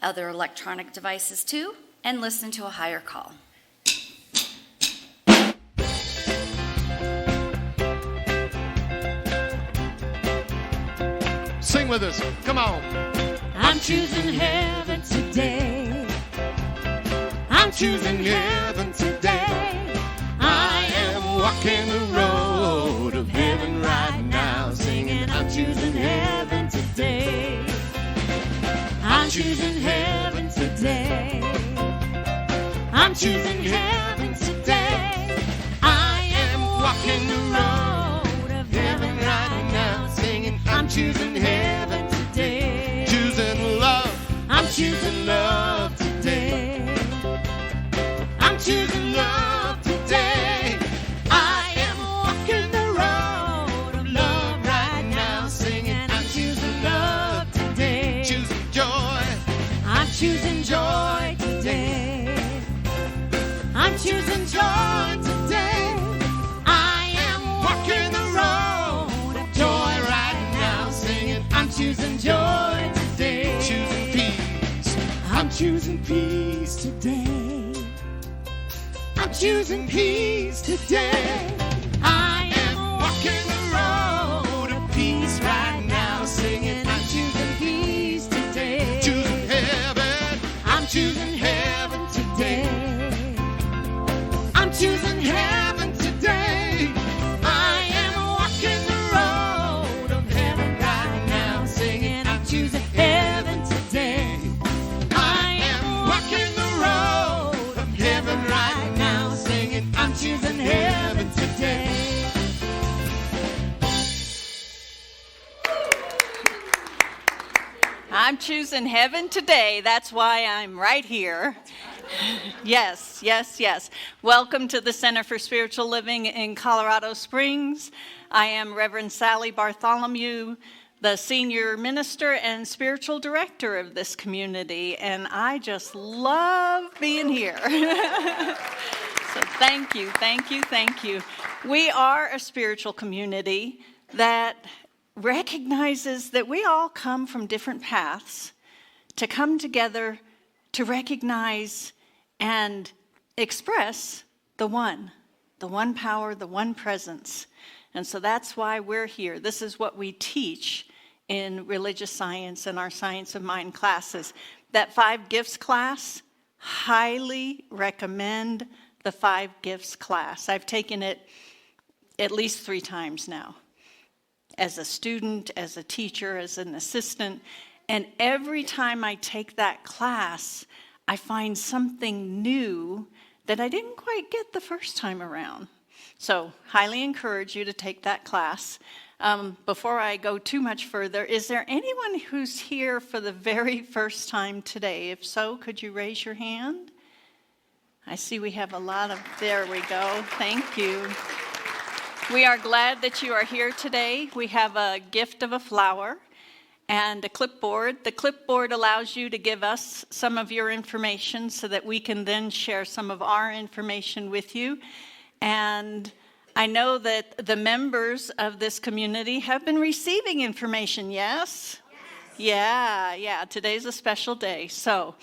other electronic devices too, and listen to a higher call. Sing with us. Come on. I'm choosing heaven today. I'm choosing heaven today. I am walking the road of heaven right now, singing I'm choosing heaven today. I'm choosing heaven today. I'm choosing heaven today. I am walking the road of heaven right now, singing I'm choosing heaven today. Choosing love. I'm choosing love today. I'm choosing love today. I am walking the road of love right now, singing I'm choosing love today. Choosing joy. I'm choosing joy today. I'm choosing joy today. I am walking the road of joy right now, singing I'm choosing joy today. Choosing peace. I'm choosing peace today. I'm choosing peace today. I am walking the road of peace right now, singing I'm choosing peace today. Choosing heaven. I'm choosing heaven today. I'm choosing heaven today. I am walking the road of heaven right now, singing I'm choosing heaven today. I am walking the road of heaven right now, singing I'm choosing heaven today. I'm choosing heaven today. That's why I'm right here. Yes, yes, yes. Welcome to the Center for Spiritual Living in Colorado Springs. I am Reverend Sally Bartholomew, the senior minister and spiritual director of this community, and I just love being here. So thank you, thank you, thank you. We are a spiritual community that recognizes that we all come from different paths to come together to recognize and express the one power, the one presence. And so that's why we're here. This is what we teach in religious science and our science of mind classes. That 5 gifts class, highly recommend the 5 gifts class. I've taken it at least 3 times now, as a student, as a teacher, as an assistant. And every time I take that class, I find something new that I didn't quite get the first time around. So, highly encourage you to take that class. Before I go too much further, is there anyone who's here for the very first time today? If so, could you raise your hand? I see we have a lot of, there we go. Thank you. We are glad that you are here today. We have a gift of a flower and a clipboard. The clipboard allows you to give us some of your information so that we can then share some of our information with you. And I know that the members of this community have been receiving information, yes? Yeah, today's a special day. So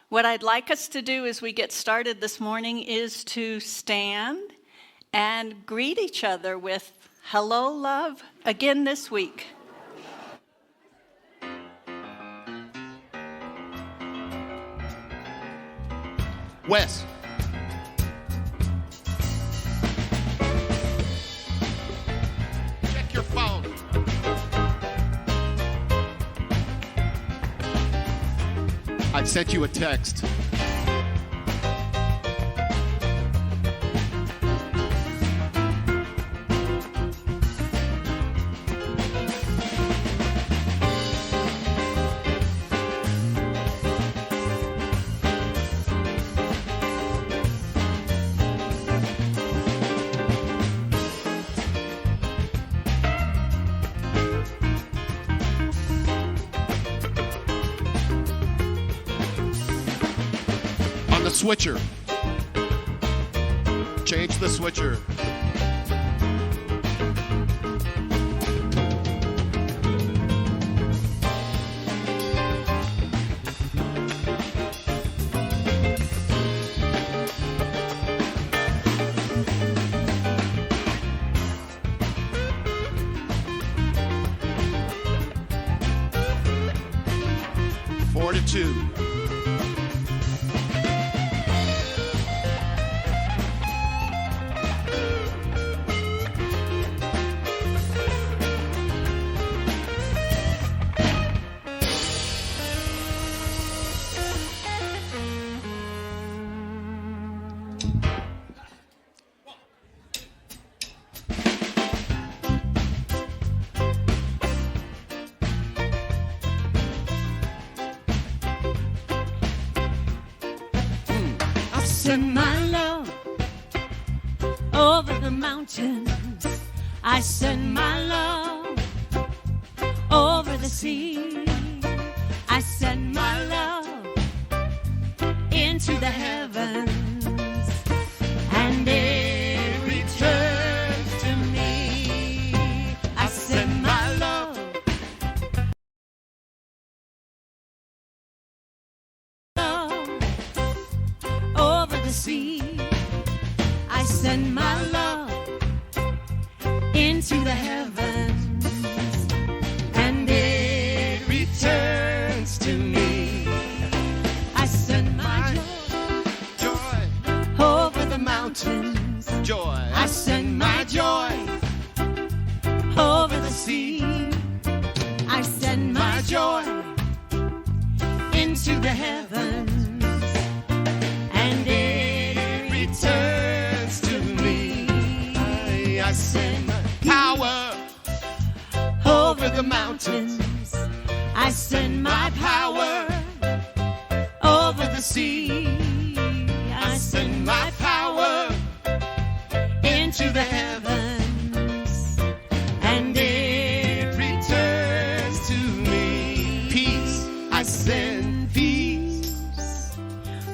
what I'd like us to do as we get started this morning is to stand and greet each other with hello, love, again this week. Wes. Check your phone. I sent you a text. Switcher. Change the switcher. Fortitude. Send my love over the mountains. I send my love over the sea. I send my love into the heavens, and it returns to me. I send my love over the sea. I send my love into the heavens, and it returns to me. I send my Joy. over the mountains. Joy. I send my joy over the sea. I send my joy into the heavens, and it returns to me. I send my power Over the mountains, I send my power. Over the sea, I send my power into the heavens, and it returns to me. peace. I send peace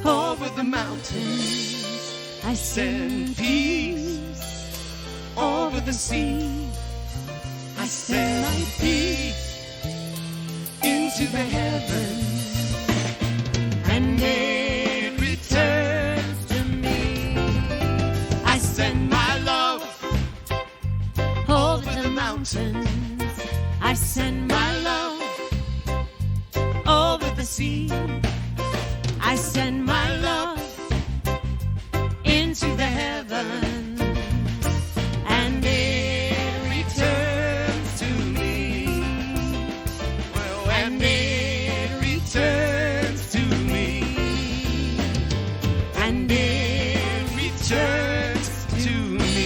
over the mountains. I send peace over the sea. I send my peace into the heavens, and it returns to me. I send my love over the mountains. I send my love over the sea. I send my love into the heavens, and it returns to me. Well, And it returns to me. And it returns to me.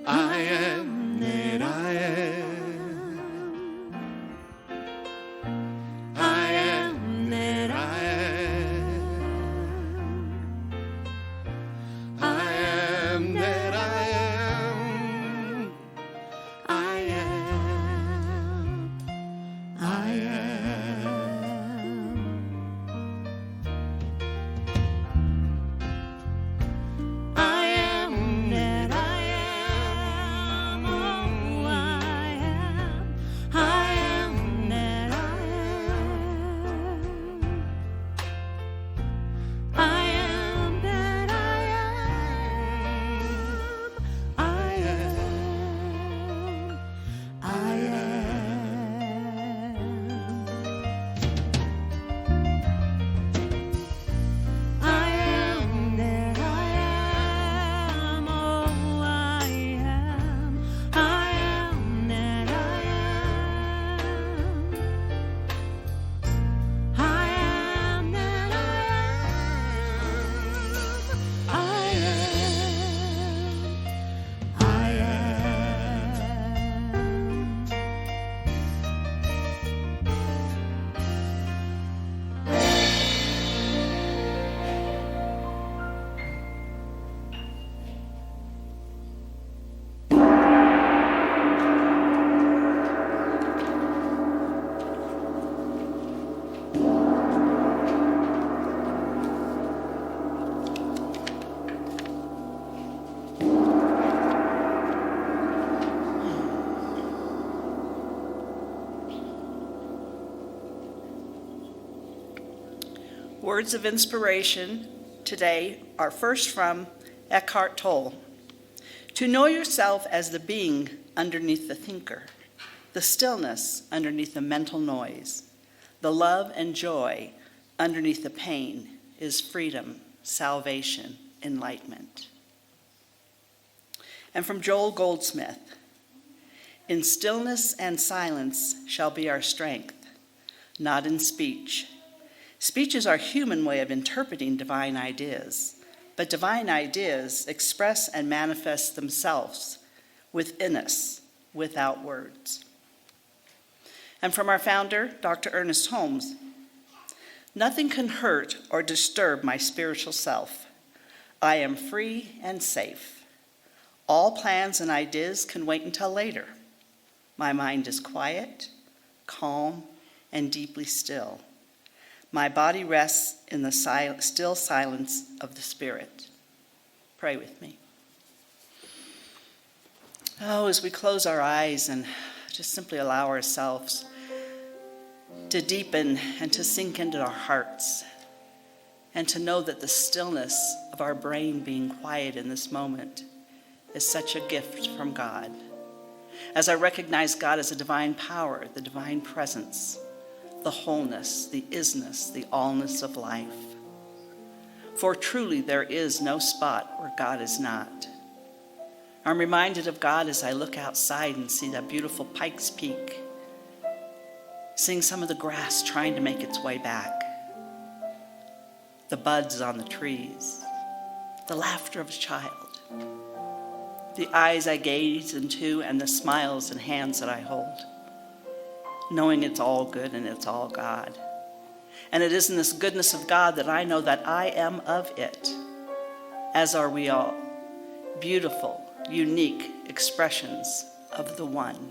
I am that I am. I am that I am. I am that I am. I am. I am. I am that I am. Oh, I am. I am that I am. I am that I am. I am. I am. I am that I am. Oh, I am. I am that I am. I am that I am. I am. Words of inspiration today are first from Eckhart Tolle. To know yourself as the being underneath the thinker, the stillness underneath the mental noise, the love and joy underneath the pain is freedom, salvation, enlightenment. And from Joel Goldsmith, in stillness and silence shall be our strength, not in speech. Speech is our human way of interpreting divine ideas, but divine ideas express and manifest themselves within us without words. And from our founder, Dr. Ernest Holmes, nothing can hurt or disturb my spiritual self. I am free and safe. All plans and ideas can wait until later. My mind is quiet, calm, and deeply still. My body rests in the still silence of the Spirit. Pray with me. Oh, as we close our eyes and just simply allow ourselves to deepen and to sink into our hearts, and to know that the stillness of our brain being quiet in this moment is such a gift from God. As I recognize God as a divine power, the divine presence, the wholeness, the isness, the allness of life. For truly there is no spot where God is not. I'm reminded of God as I look outside and see that beautiful Pikes Peak, seeing some of the grass trying to make its way back, the buds on the trees, the laughter of a child, the eyes I gaze into and the smiles and hands that I hold, knowing it's all good and it's all God. And it is in this goodness of God that I know that I am of it, as are we all, beautiful, unique expressions of the one.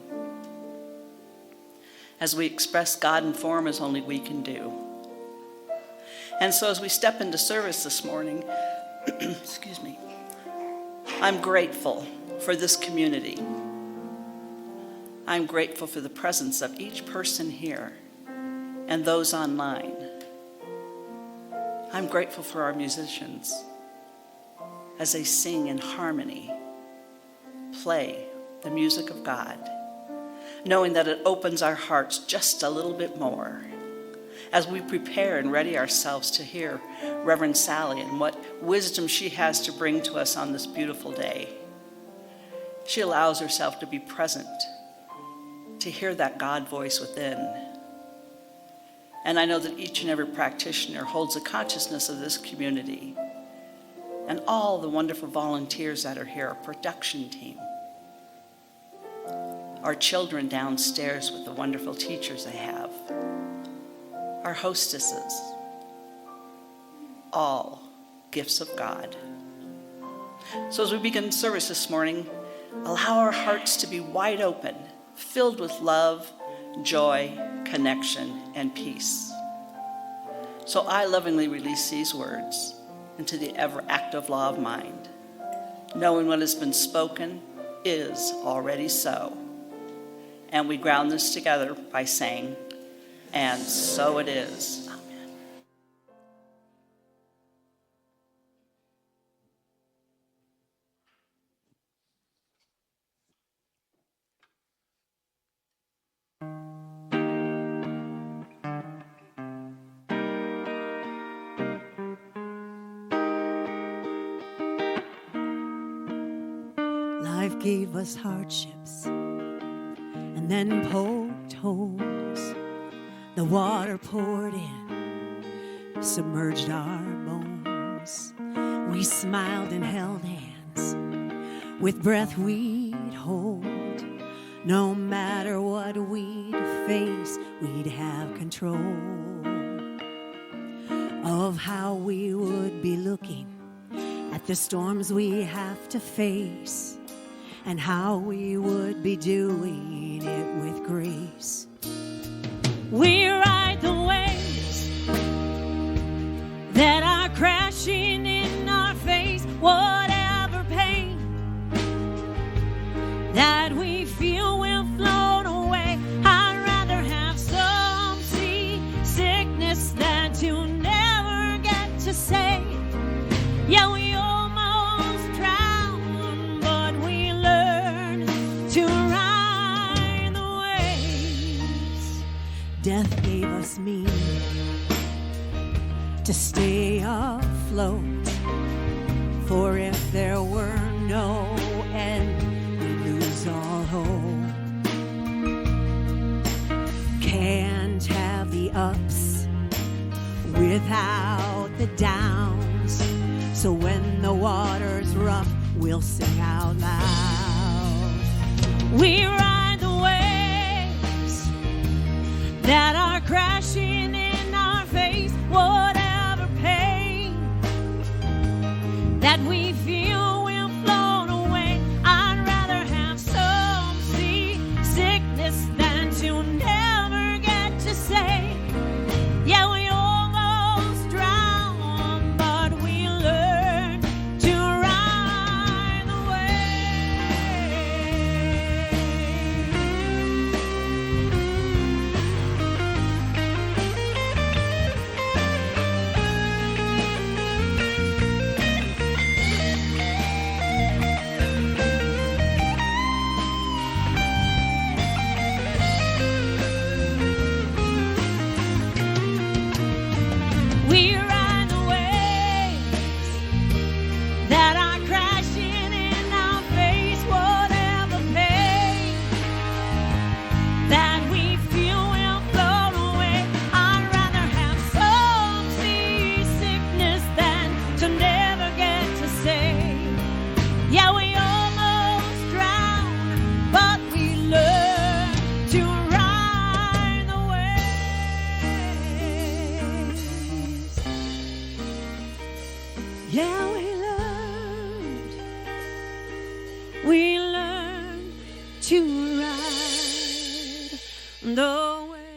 As we express God in form as only we can do. And so as we step into service this morning, excuse me, I'm grateful for this community. I'm grateful for the presence of each person here and those online. I'm grateful for our musicians as they sing in harmony, play the music of God, knowing that it opens our hearts just a little bit more as we prepare and ready ourselves to hear Reverend Sally and what wisdom she has to bring to us on this beautiful day. She allows herself to be present, to hear that God voice within. And I know that each and every practitioner holds a consciousness of this community and all the wonderful volunteers that are here, our production team, our children downstairs with the wonderful teachers they have, our hostesses, all gifts of God. So as we begin service this morning, allow our hearts to be wide open, filled with love, joy, connection, and peace. So I lovingly release these words into the ever-active law of mind, knowing what has been spoken is already so. And we ground this together by saying, and so it is. Life gave us hardships and then poked holes. The water poured in, submerged our bones. We smiled and held hands. With breath we'd hold. No matter what we'd face, we'd have control of how we would be looking at the storms we have to face, and how we would be doing it with grace. We ride the waves that are crashing in our face, whatever pain that we feel will float away. I'd rather have some sea sickness than to never get to say, yeah, we almost drowned, but we death gave us meaning to stay afloat. For if there were no end, we lose all hope. Can't have the ups without the downs. So when the water's rough, we'll sing out loud. We ride the waves that are crashing in our face. Whatever pain that we feel will float away. I'd rather have some sea sickness than to never get to say, yeah, we almost drown, but we learn to ride the We ride the waves that are crashing in our face. Whatever pain that we feel will float away. I'd rather have some seasickness than to never get to say, yeah, we almost drown, but we learn to ride the waves. Yeah, we learned to ride the waves.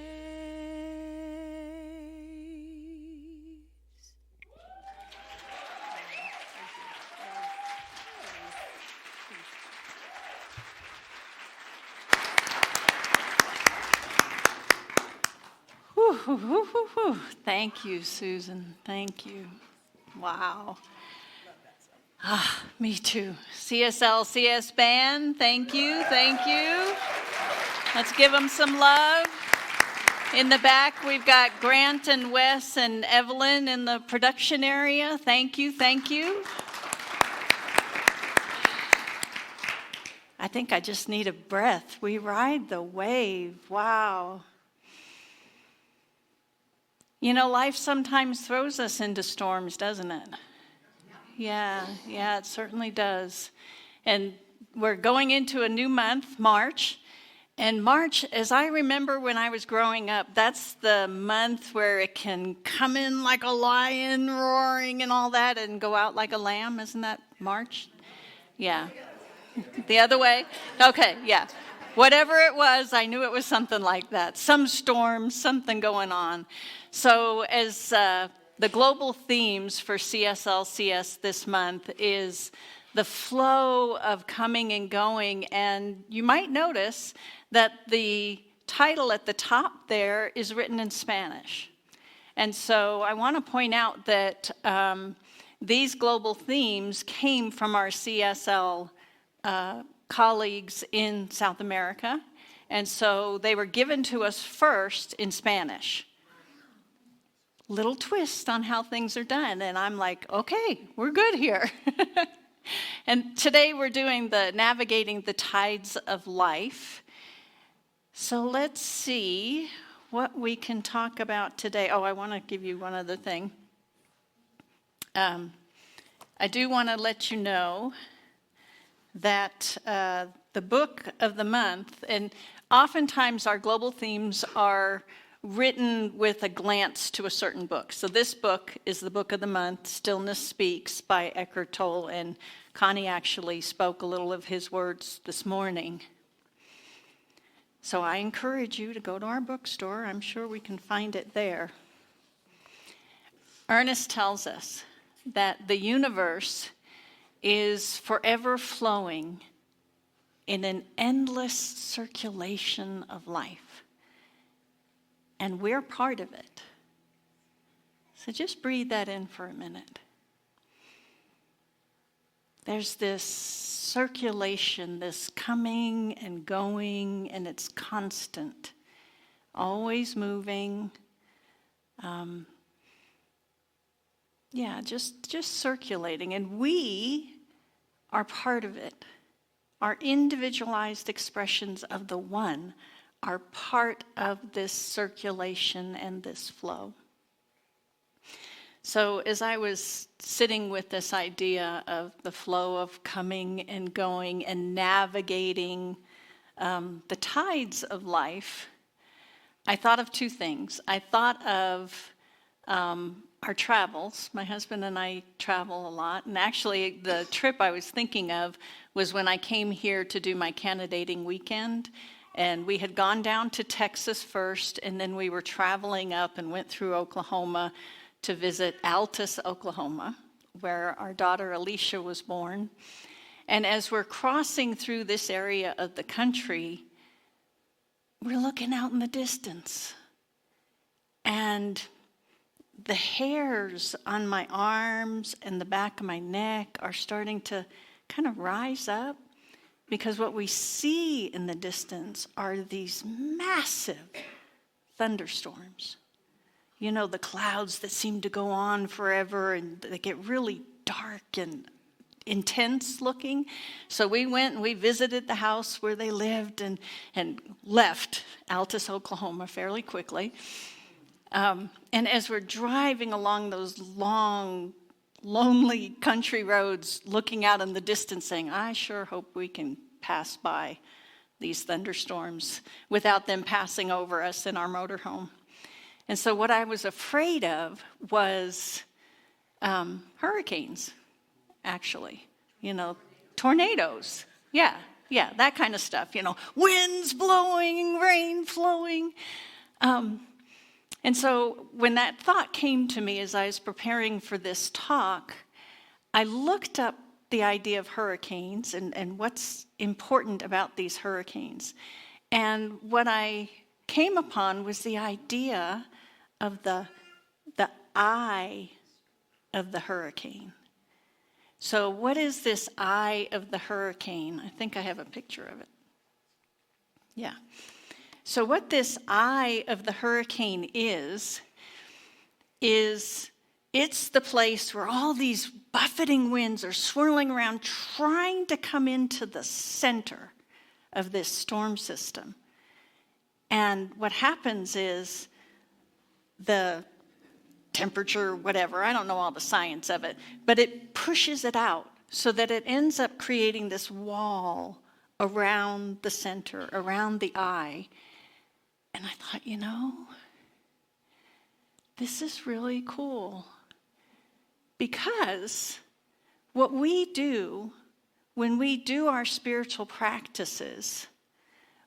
Whew, whew, whew, whew, whew. Thank you, Susan. Thank you. Wow. Ah, me too. CSL, CS Band, thank you, thank you. Let's give them some love. In the back, we've got Grant and Wes and Evelyn in the production area. Thank you, thank you. I think I just need a breath. We ride the wave. Wow. You know, life sometimes throws us into storms, doesn't it? Yeah, it certainly does. And we're going into a new month, March. And March, as I remember when I was growing up, that's the month where it can come in like a lion roaring and all that and go out like a lamb. Isn't that March? Yeah. The other way? Okay, yeah. Whatever it was, I knew it was something like that. Some storm, something going on. So as the global themes for CSLCS this month is the flow of coming and going. And you might notice that the title at the top there is written in Spanish. And so I want to point out that these global themes came from our CSL colleagues in South America. And so they were given to us first in Spanish. Little twist on how things are done. And I'm like, okay, we're good here. And today we're doing the Navigating the Tides of Life. So let's see what we can talk about today. Oh, I want to give you one other thing. I do want to let you know that the book of the month, and oftentimes our global themes are written with a glance to a certain book. So this book is the book of the month, Stillness Speaks by Eckhart Tolle, and Connie actually spoke a little of his words this morning. So I encourage you to go to our bookstore. I'm sure we can find it there. Ernest tells us that the universe is forever flowing in an endless circulation of life. And we're part of it. So just breathe that in for a minute. There's this circulation, this coming and going, and it's constant. always moving. Just circulating. And we are part of it. Our individualized expressions of the one are part of this circulation and this flow. So as I was sitting with this idea of the flow of coming and going and navigating the tides of life, I thought of two things. I thought of our travels. My husband and I travel a lot. And actually, the trip I was thinking of was when I came here to do my candidating weekend. And we had gone down to Texas first, and then we were traveling up and went through Oklahoma to visit Altus, Oklahoma, where our daughter Alicia was born. And as we're crossing through this area of the country, we're looking out in the distance. And the hairs on my arms and the back of my neck are starting to kind of rise up, because what we see in the distance are these massive thunderstorms. You know, the clouds that seem to go on forever and they get really dark and intense looking. So we went and we visited the house where they lived and left Altus, Oklahoma fairly quickly. And as we're driving along those long, lonely country roads, looking out in the distance, saying, I sure hope we can pass by these thunderstorms without them passing over us in our motorhome. And so what I was afraid of was hurricanes, actually. You know, tornadoes. Yeah, that kind of stuff. You know, winds blowing, rain flowing. And so when that thought came to me as I was preparing for this talk, I looked up the idea of hurricanes and what's important about these hurricanes. And what I came upon was the idea of the eye of the hurricane. So what is this eye of the hurricane? I think I have a picture of it. Yeah. So what this eye of the hurricane is it's the place where all these buffeting winds are swirling around, trying to come into the center of this storm system. And what happens is the temperature, whatever, I don't know all the science of it, but it pushes it out so that it ends up creating this wall around the center, around the eye. And I thought, you know, this is really cool. Because what we do when we do our spiritual practices,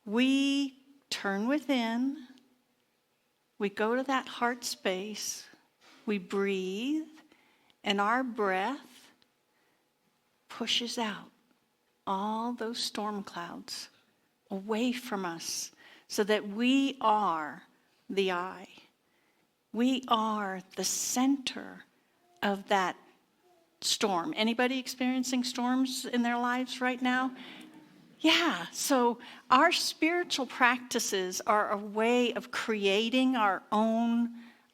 we turn within, we go to that heart space, we breathe, and our breath pushes out all those storm clouds away from us so that we are the eye. We are the center of that storm. Anybody experiencing storms in their lives right now? Yeah, so our spiritual practices are a way of creating our own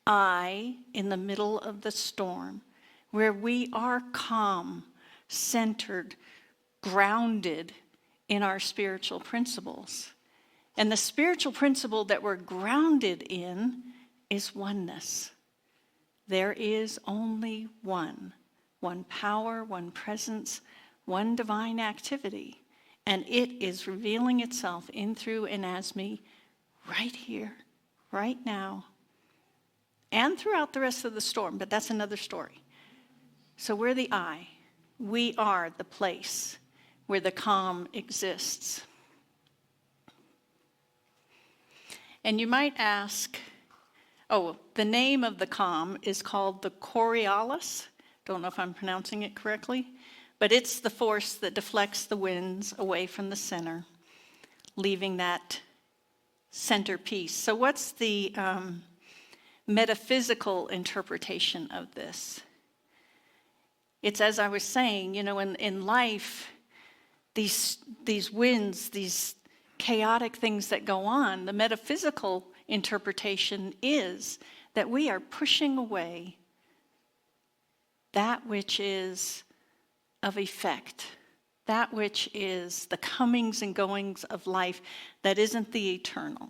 eye in the middle of the storm, where we are calm, centered, grounded in our spiritual principles. And the spiritual principle that we're grounded in is oneness. There is only one power, one presence, one divine activity. And it is revealing itself in, through, and as me right here, right now, and throughout the rest of the storm, but that's another story. So we're the eye. We are the place where the calm exists. And you might ask, the name of the calm is called the Coriolis. Don't know if I'm pronouncing it correctly, but it's the force that deflects the winds away from the center, leaving that centerpiece. So what's the metaphysical interpretation of this? It's, as I was saying, you know, in life, these winds, these chaotic things that go on, the metaphysical interpretation is that we are pushing away that which is of effect, that which is the comings and goings of life that isn't the eternal.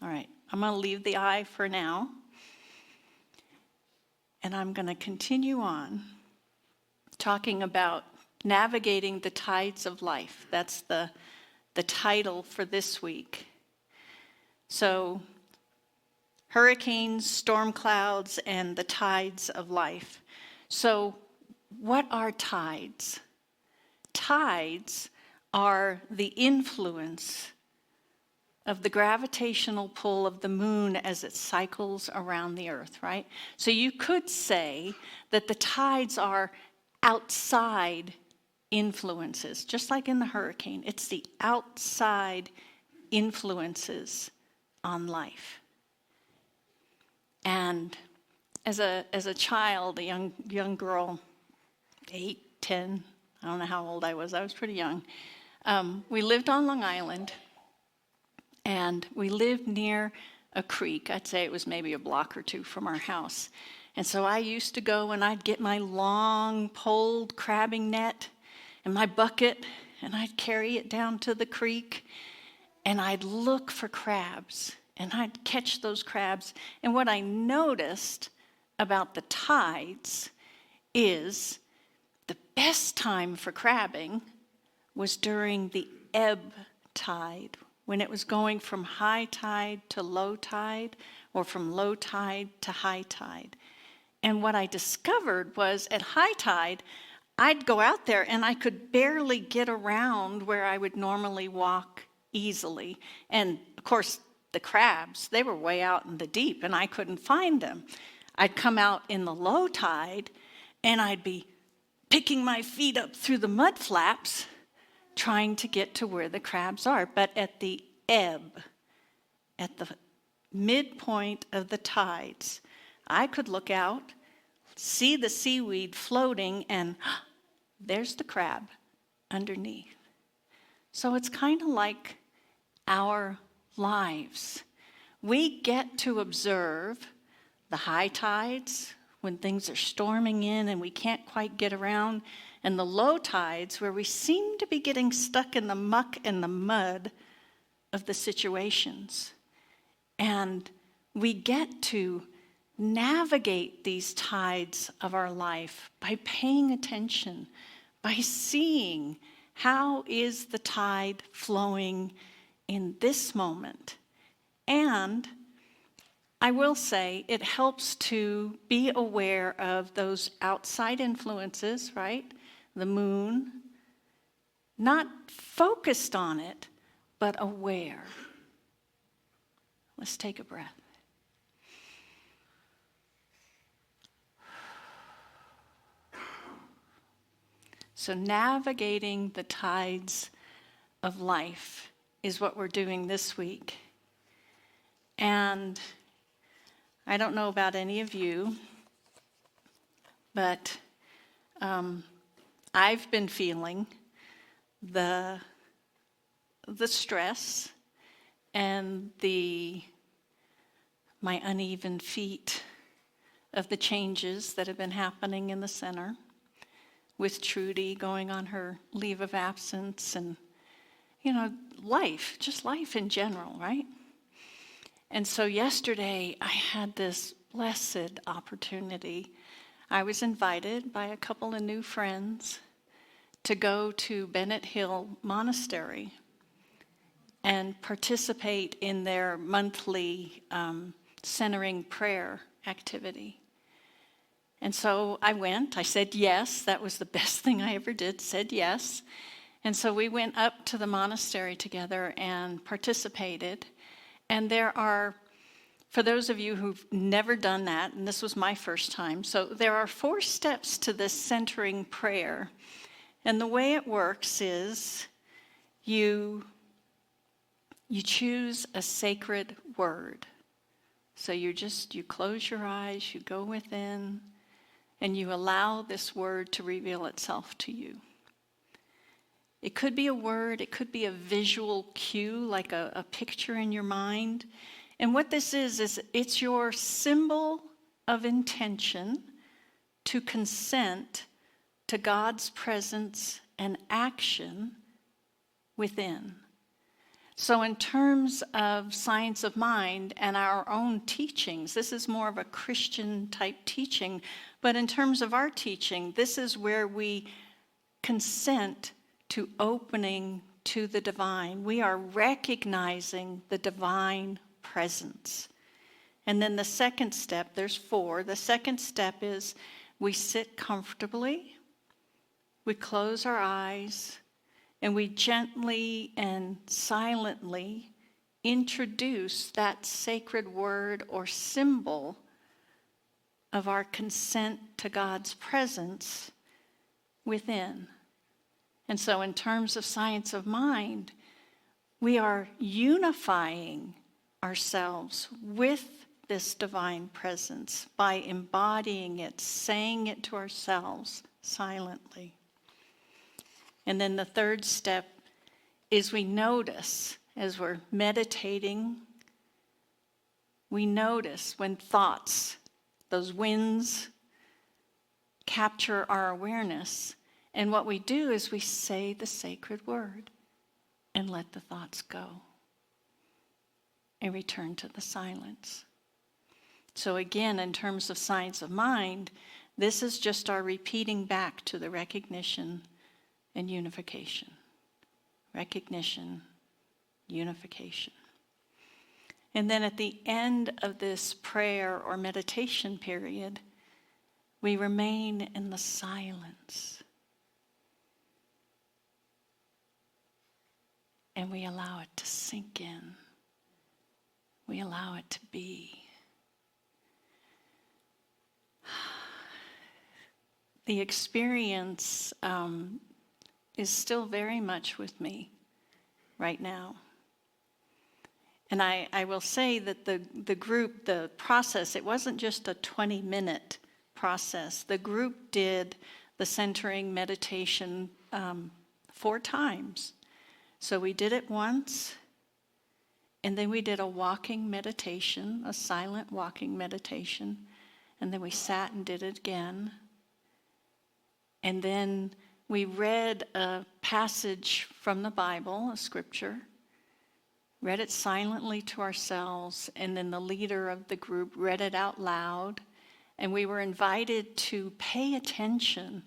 All right, I'm going to leave the I for now, and I'm going to continue on talking about navigating the tides of life. That's the title for this week. So, hurricanes, storm clouds, and the tides of life. So, what are tides? Tides are the influence of the gravitational pull of the moon as it cycles around the earth, right? So you could say that the tides are outside influences, just like in the hurricane. It's the outside influences on life. And as a child, a young girl, 8, 10, I don't know how old I was pretty young. We lived on Long Island, and we lived near a creek. I'd say it was maybe a block or two from our house. And so I used to go and I'd get my long poled crabbing net and my bucket, and I'd carry it down to the creek, and I'd look for crabs, and I'd catch those crabs. And what I noticed about the tides is the best time for crabbing was during the ebb tide, when it was going from high tide to low tide, or from low tide to high tide. And what I discovered was at high tide, I'd go out there and I could barely get around where I would normally walk easily. And of course, the crabs, they were way out in the deep and I couldn't find them. I'd come out in the low tide and I'd be picking my feet up through the mud flaps, trying to get to where the crabs are. But at the ebb, at the midpoint of the tides, I could look out, see the seaweed floating, and there's the crab underneath. So it's kind of like our lives. We get to observe the high tides when things are storming in and we can't quite get around, and the low tides where we seem to be getting stuck in the muck and the mud of the situations. And we get to navigate these tides of our life by paying attention, by seeing how is the tide flowing in this moment. And I will say it helps to be aware of those outside influences, right? The moon, not focused on it, but aware. Let's take a breath. So navigating the tides of life is what we're doing this week. And I don't know about any of you, but I've been feeling the stress and my uneven feet of the changes that have been happening in the center, with Trudy going on her leave of absence and, life, just life in general, right? And so yesterday I had this blessed opportunity. I was invited by a couple of new friends to go to Bennett Hill Monastery and participate in their monthly centering prayer activity. And so I went. I said yes. That was the best thing I ever did, said yes. And so we went up to the monastery together and participated. And there are, for those of you who've never done that, and this was my first time, so there are 4 steps to this centering prayer. And the way it works is you choose a sacred word. So you close your eyes, you go within, and you allow this word to reveal itself to you. It could be a word, it could be a visual cue, like a picture in your mind. And what this is it's your symbol of intention to consent to God's presence and action within. So in terms of science of mind and our own teachings, this is more of a Christian type teaching, but in terms of our teaching, this is where we consent to opening to the divine. We are recognizing the divine presence. And then the second step, there's 4. The second step is we sit comfortably, we close our eyes, and we gently and silently introduce that sacred word or symbol of our consent to God's presence within. And so in terms of science of mind, we are unifying ourselves with this divine presence by embodying it, saying it to ourselves silently. And then the third step is we notice as we're meditating, we notice when thoughts, those winds, capture our awareness. And what we do is we say the sacred word and let the thoughts go and return to the silence. So again, in terms of science of mind, this is just our repeating back to the recognition and unification. Recognition, unification. And then at the end of this prayer or meditation period, we remain in the silence. And we allow it to sink in. We allow it to be. The experience is still very much with me right now. And I will say that the group, the process, it wasn't just a 20-minute process. The group did the centering meditation 4 times. So we did it once, and then we did a walking meditation, a silent walking meditation, and then we sat and did it again. And then we read a passage from the Bible, a scripture, read it silently to ourselves, and then the leader of the group read it out loud, and we were invited to pay attention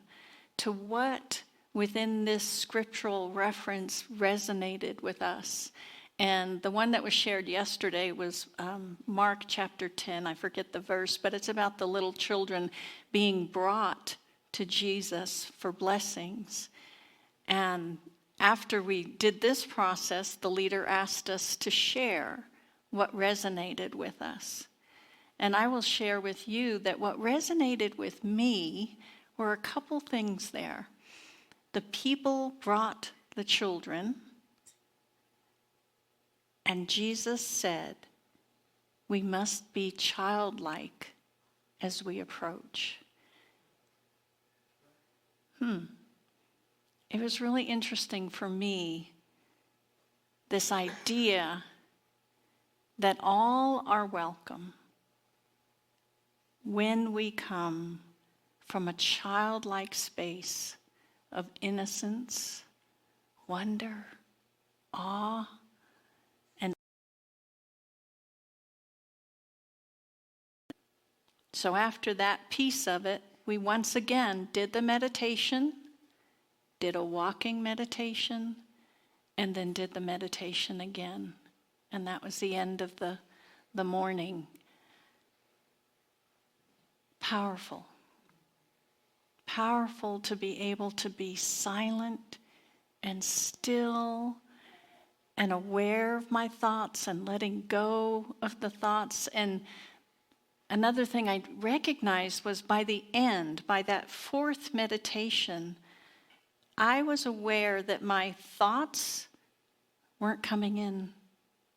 to what within this scriptural reference resonated with us. And the one that was shared yesterday was Mark chapter 10. I forget the verse, but it's about the little children being brought to Jesus for blessings. And after we did this process, the leader asked us to share what resonated with us. And I will share with you that what resonated with me were a couple things there. The people brought the children, and Jesus said, we must be childlike as we approach. It was really interesting for me, this idea that all are welcome when we come from a childlike space of innocence, wonder, awe, and so after that piece of it, we once again did the meditation, did a walking meditation, and then did the meditation again. And that was the end of the morning. Powerful. Powerful to be able to be silent and still and aware of my thoughts and letting go of the thoughts. And another thing I recognized was by the end, by that 4th meditation, I was aware that my thoughts weren't coming in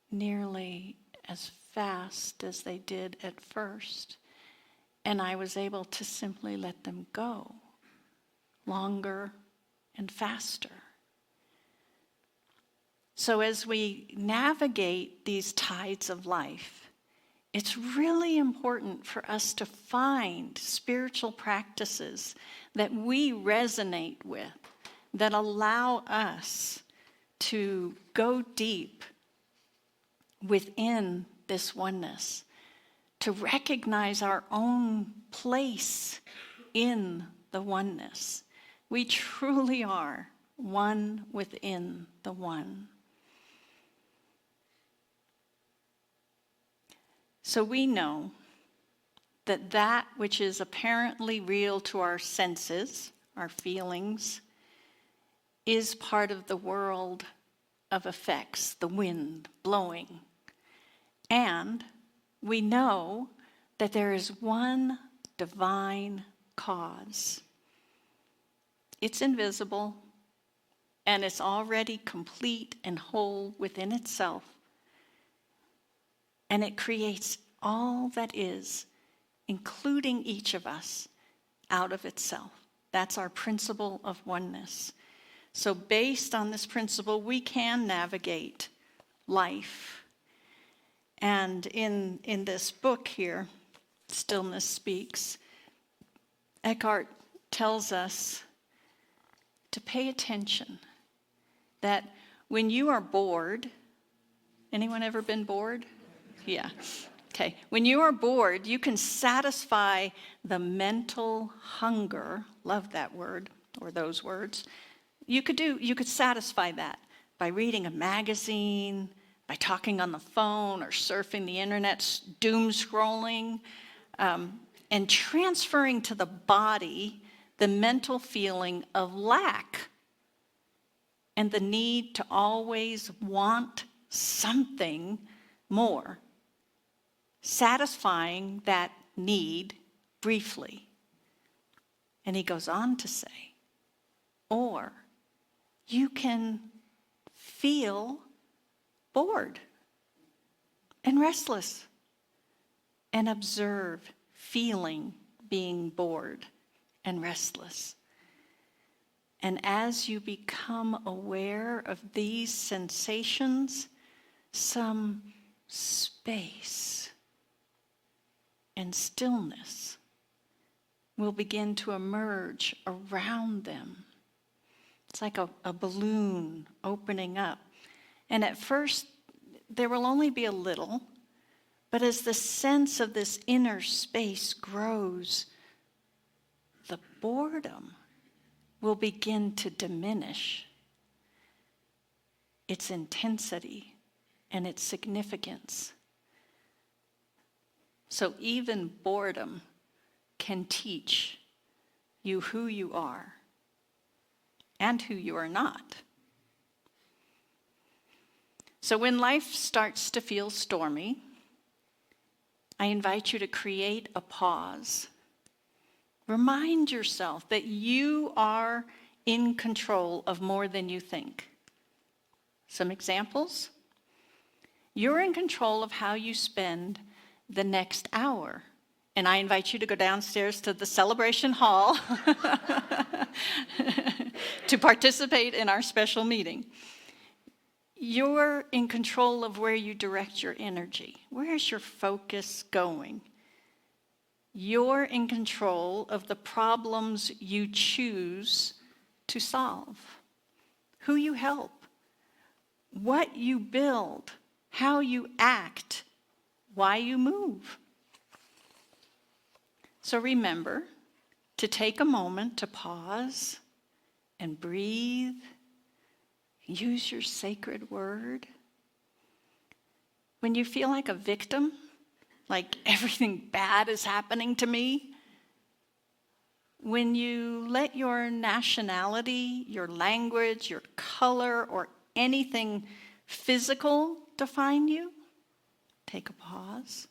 nearly as fast as they did at first. And I was able to simply let them go longer and faster. So as we navigate these tides of life, it's really important for us to find spiritual practices that we resonate with, that allow us to go deep within this oneness, to recognize our own place in the oneness. We truly are one within the one. So we know that that which is apparently real to our senses, our feelings, is part of the world of effects, the wind blowing. And we know that there is one divine cause. It's invisible, and it's already complete and whole within itself. And it creates all that is, including each of us, out of itself. That's our principle of oneness. So based on this principle, we can navigate life. And in this book here, Stillness Speaks, Eckhart tells us to pay attention, that when you are bored, anyone ever been bored? Yeah. Okay. When you are bored, you can satisfy the mental hunger, love that word, or those words. You could satisfy that by reading a magazine, by talking on the phone or surfing the internet, doom scrolling, and transferring to the body the mental feeling of lack and the need to always want something more, satisfying that need briefly. And he goes on to say, or you can feel bored and restless and observe feeling being bored and restless. And as you become aware of these sensations, some space and stillness will begin to emerge around them. It's like a balloon opening up. And at first, there will only be a little, but as the sense of this inner space grows, the boredom will begin to diminish its intensity and its significance. So even boredom can teach you who you are and who you are not. So when life starts to feel stormy, I invite you to create a pause. Remind yourself that you are in control of more than you think. Some examples. You're in control of how you spend the next hour. And I invite you to go downstairs to the celebration hall to participate in our special meeting. You're in control of where you direct your energy. Where is your focus going? You're in control of the problems you choose to solve, who you help, what you build, how you act, why you move. So remember to take a moment to pause and breathe. Use your sacred word. When you feel like a victim, like everything bad is happening to me, when you let your nationality, your language, your color, or anything physical define you, take a pause.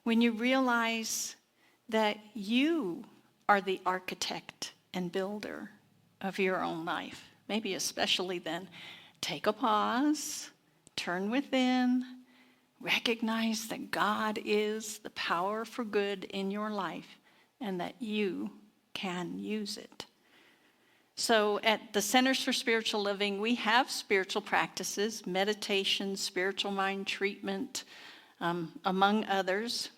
When you realize that you are the architect and builder of your own life, maybe especially then, take a pause, turn within, recognize that God is the power for good in your life and that you can use it. So at the Centers for Spiritual Living, we have spiritual practices, meditation, spiritual mind treatment, among others,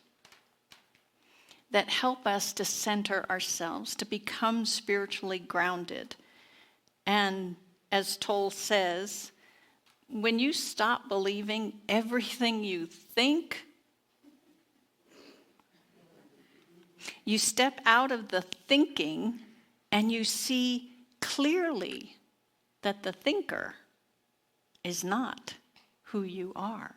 that help us to center ourselves, to become spiritually grounded. And as Toll says, when you stop believing everything you think, you step out of the thinking and you see clearly that the thinker is not who you are.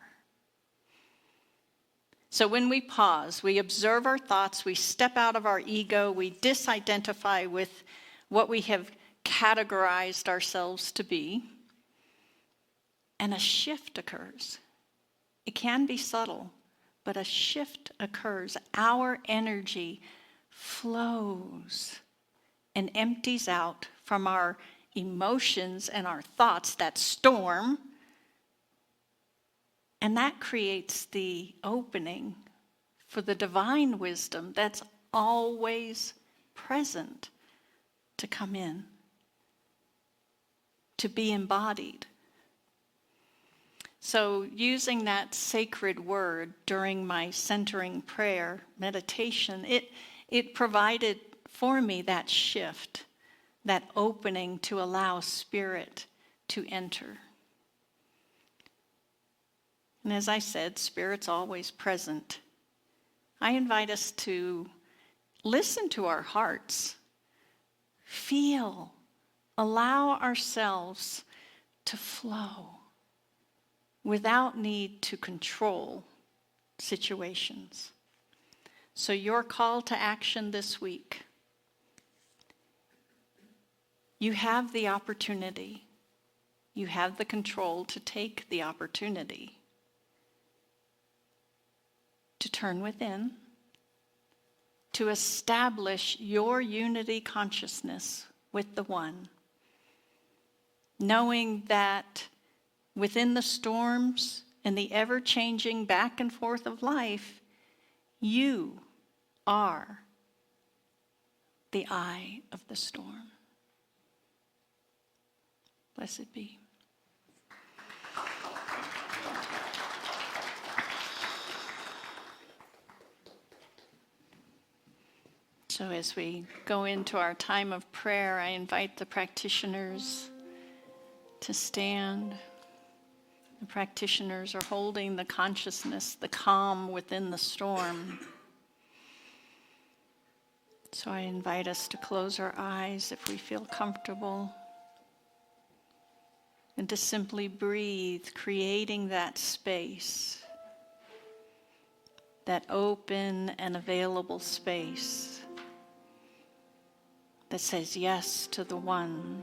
So when we pause, we observe our thoughts, we step out of our ego, we disidentify with what we have categorized ourselves to be, and a shift occurs. It can be subtle, but a shift occurs. Our energy flows and empties out from our emotions and our thoughts, that storm, and that creates the opening for the divine wisdom that's always present to come in, to be embodied. So using that sacred word during my centering prayer meditation, it provided for me that shift, that opening to allow Spirit to enter. And as I said, Spirit's always present. I invite us to listen to our hearts, feel, allow ourselves to flow without need to control situations. So your call to action this week, you have the opportunity, you have the control to take the opportunity to turn within, to establish your unity consciousness with the One, knowing that within the storms and the ever-changing back and forth of life, you are the eye of the storm. Blessed be. So as we go into our time of prayer, I invite the practitioners to stand. The practitioners are holding the consciousness, the calm within the storm. So I invite us to close our eyes if we feel comfortable, and to simply breathe, creating that space, that open and available space that says yes to the One,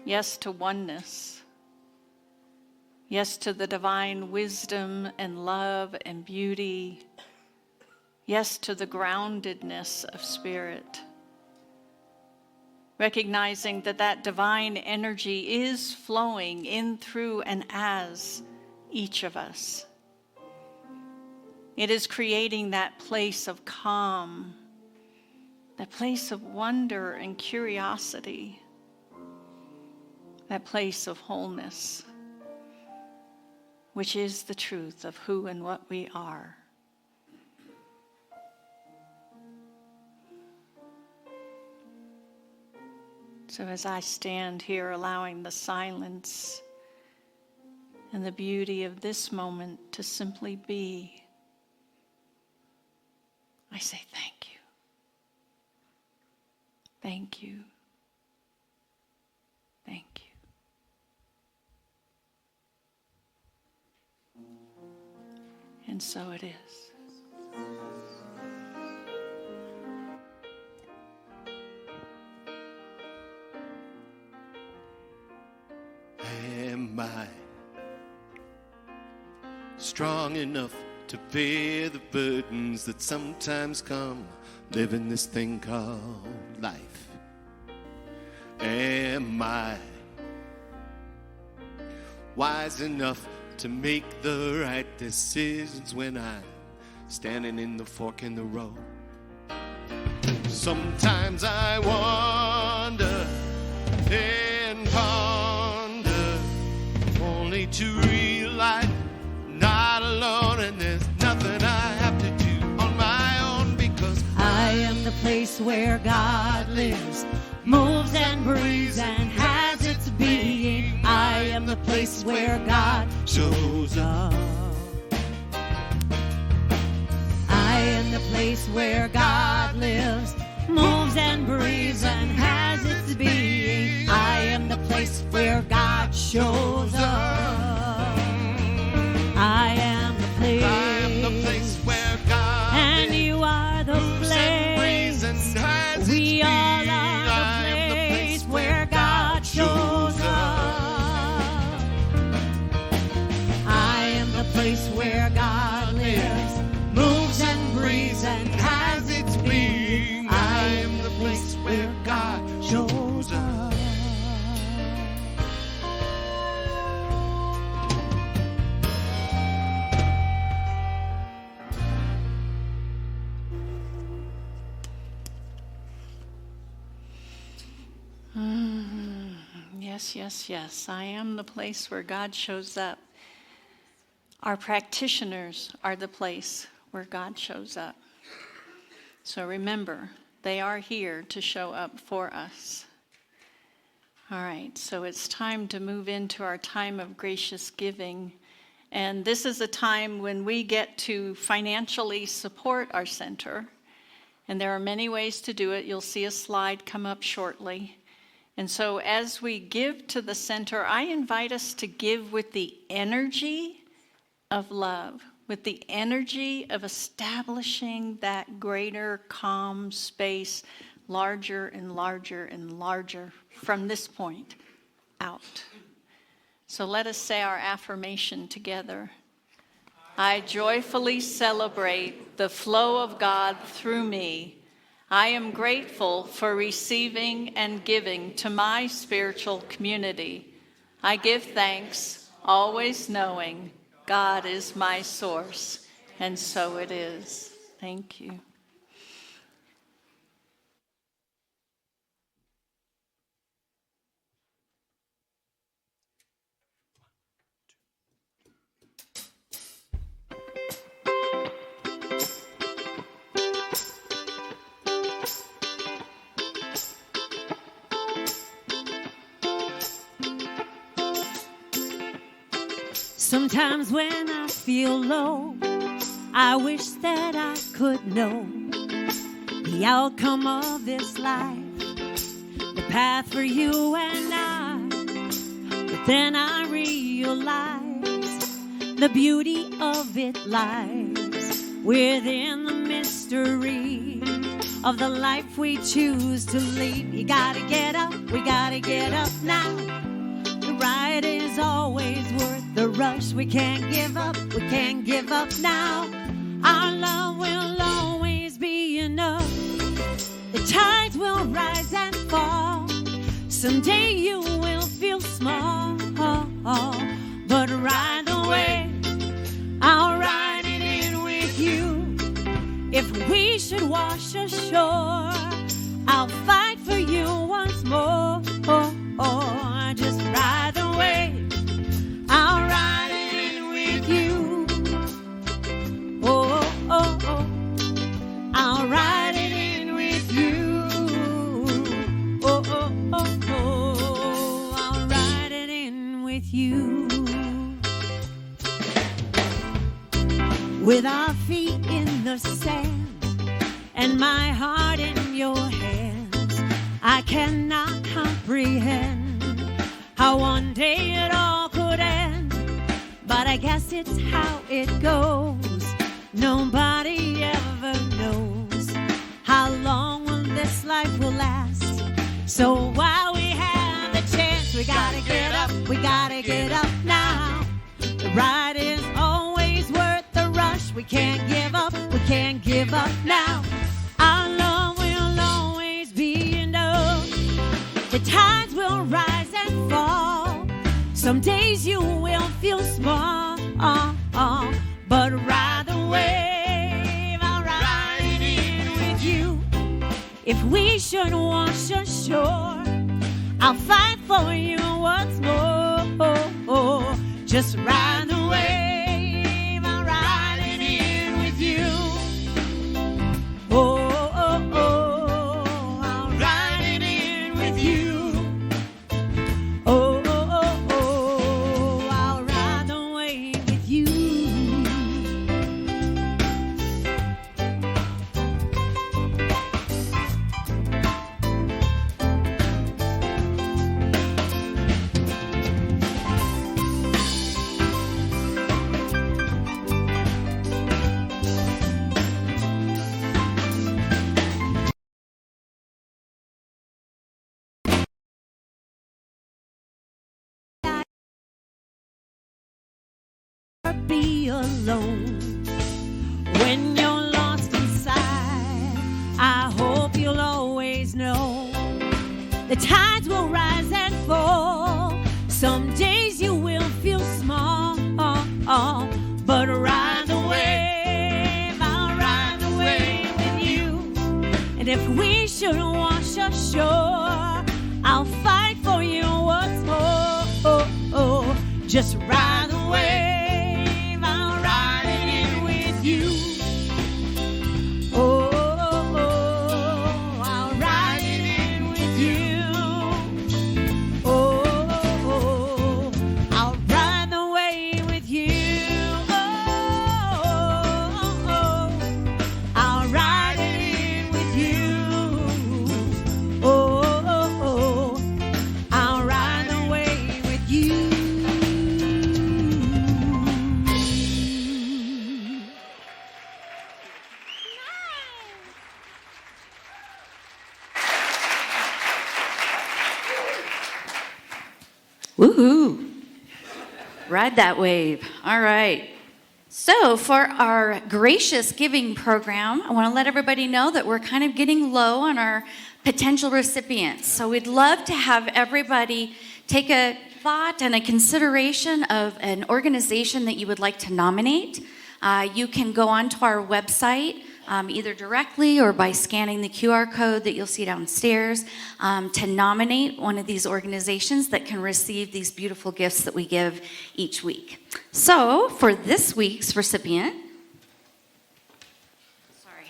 yes to oneness, yes to the divine wisdom and love and beauty, yes to the groundedness of Spirit. Recognizing that that divine energy is flowing in, through, and as each of us. It is creating that place of calm, that place of wonder and curiosity, that place of wholeness, which is the truth of who and what we are. So as I stand here, allowing the silence and the beauty of this moment to simply be, I say thank you. Thank you. Thank you. And so it is. Am I strong enough to bear the burdens that sometimes come living this thing called life? Am I wise enough to make the right decisions when I'm standing in the fork in the road? Sometimes I wonder and ponder, only to realize not alone, and there's nothing I have to do on my own, because I am the place where God lives, moves and breathes and has its being. I am the place where God shows up. I am the place where God lives, moves and breathes and has its being. I am the place where God shows up. I am the place. I am the place where God and you are the place. We all are the place where God shows up. I am the place where God lives, moves and breathes and has its being. I am the place where God shows up. Yes, yes, yes. I am the place where God shows up. Our practitioners are the place where God shows up. So remember, they are here to show up for us. All right, so it's time to move into our time of gracious giving. And this is a time when we get to financially support our center. And there are many ways to do it. You'll see a slide come up shortly. And so as we give to the center, I invite us to give with the energy of love, with the energy of establishing that greater calm space, larger and larger and larger from this point out. So let us say our affirmation together. I joyfully celebrate the flow of God through me. I am grateful for receiving and giving to my spiritual community. I give thanks, always knowing God is my source, and so it is. Thank you. Sometimes when I feel low, I wish that I could know the outcome of this life, the path for you and I. But then I realize the beauty of it lies within the mystery of the life we choose to lead. You gotta get up, we gotta get up now. The ride is always worth the rush. We can't give up now. Our love will always be enough. The tides will rise and fall. Someday you will feel small, but ride the wave. I'll ride it in with you. If we should wash ashore, I'll fight for you once more. Just ride the wave. I'll ride it in with you. I'll ride it in with you. I'll ride it in with you. With our feet in the sand and my heart in your hands, I cannot comprehend how one day it all could end. But I guess it's how it goes. Nobody ever knows how long this life will last. So while we have the chance, we gotta get up, we gotta get up now. The ride is always worth the rush. We can't give up now. Our love will always be enough. The tides will rise and fall. Some days you will feel small, but ride the wave. I'll ride it in with you. If we should wash ashore, I'll fight for you once more. Just ride the wave, I'll ride it in with you. Oh, oh, oh, I'll ride it in with you. Oh, oh, oh, oh, I'll ride the wave with you. Be alone when you're lost inside. I hope you'll always know the tides will rise and fall. Some days you will feel small, but ride the wave, I'll ride the wave with you. And if we should wash ashore, I'll fight for you once more. Just ride the wave. Woohoo! Ride that wave. All right. So for our gracious giving program, I want to let everybody know that we're kind of getting low on our potential recipients. So we'd love to have everybody take a thought and a consideration of an organization that you would like to nominate. You can go onto our website, either directly or by scanning the QR code that you'll see downstairs, to nominate one of these organizations that can receive these beautiful gifts that we give each week. So for this week's recipient, sorry,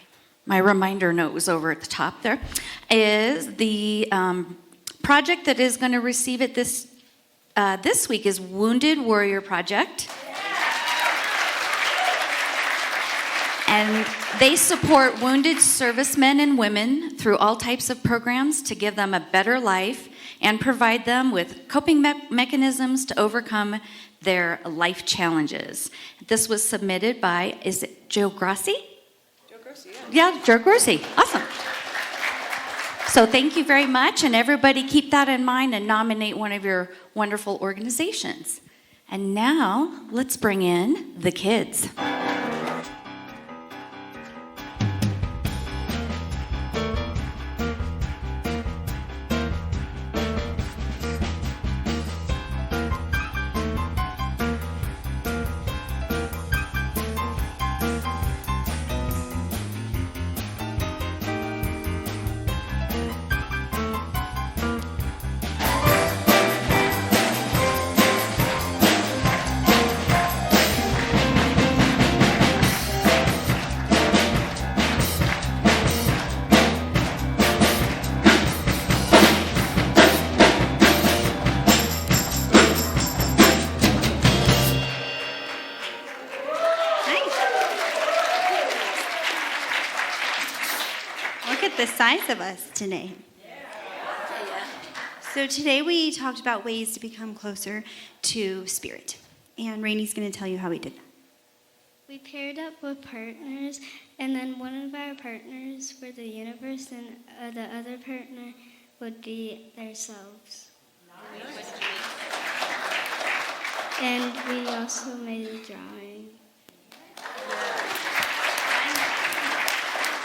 my reminder note was over at the top there, is the project that is going to receive it this week is Wounded Warrior Project. And they support wounded servicemen and women through all types of programs to give them a better life and provide them with coping mechanisms to overcome their life challenges. This was submitted by, is it Joe Grossi? Joe Grossi, yeah. Yeah, Joe Grossi. Awesome. So thank you very much, and everybody keep that in mind and nominate one of your wonderful organizations. And now, let's bring in the kids. The size of us today. So today we talked about ways to become closer to Spirit. And Rainey's going to tell you how we did that. We paired up with partners, and then one of our partners were the universe, and the other partner would be themselves. And we also made a drawing.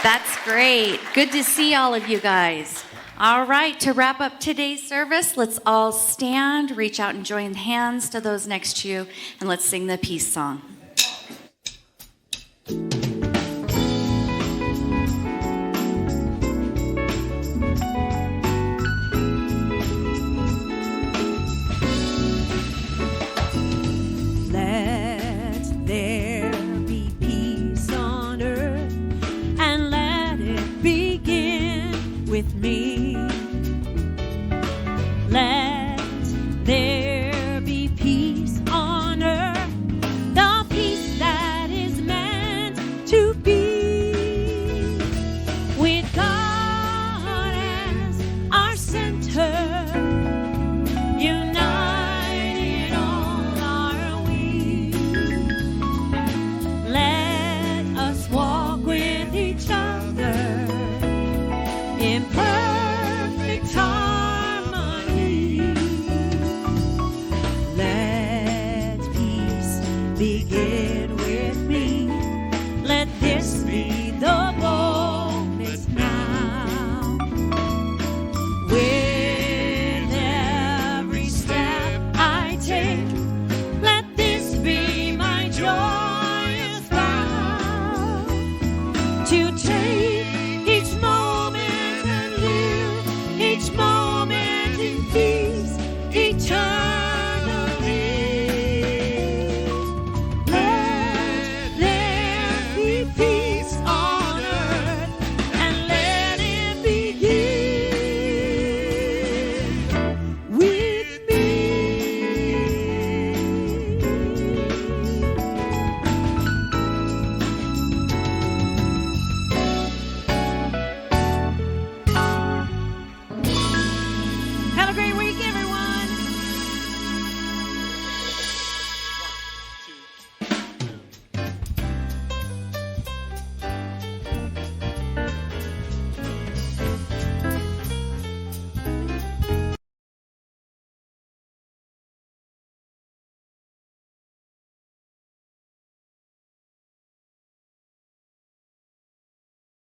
That's great. Good to see all of you guys. All right, to wrap up today's service, let's all stand, reach out and join hands to those next to you, and let's sing the peace song. to take